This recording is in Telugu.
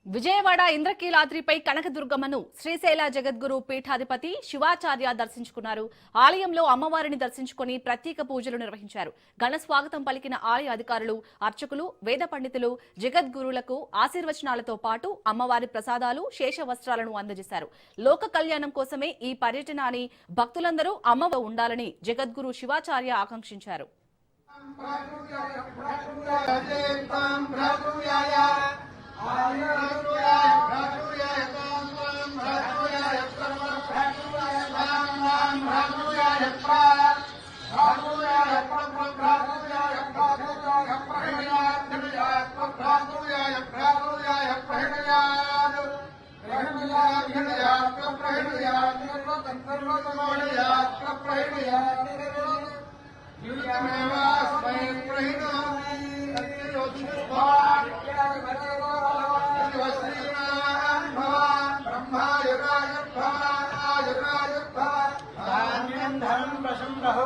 విజయవాడ ఇంద్రకీలాద్రిపై కనకదుర్గమ్మను శ్రీశైల జగద్గురు పీఠాధిపతి శివాచార్య దర్శించుకున్నారు. ఆలయంలో అమ్మవారిని దర్శించుకుని ప్రత్యేక పూజలు నిర్వహించారు. ఘన స్వాగతం పలికిన ఆలయ అధికారులు, అర్చకులు, వేద పండితులు జగద్గురులకు ఆశీర్వచనాలతో పాటు అమ్మవారి ప్రసాదాలు, శేష వస్త్రాలను అందజేశారు. లోక కళ్యాణం కోసమే ఈ పర్యటన అని భక్తులందరూ అమ్మవారితో ఉండాలని జగద్గురు శివాచార్య ఆకాంక్షించారు. धर्म प्रशम बहु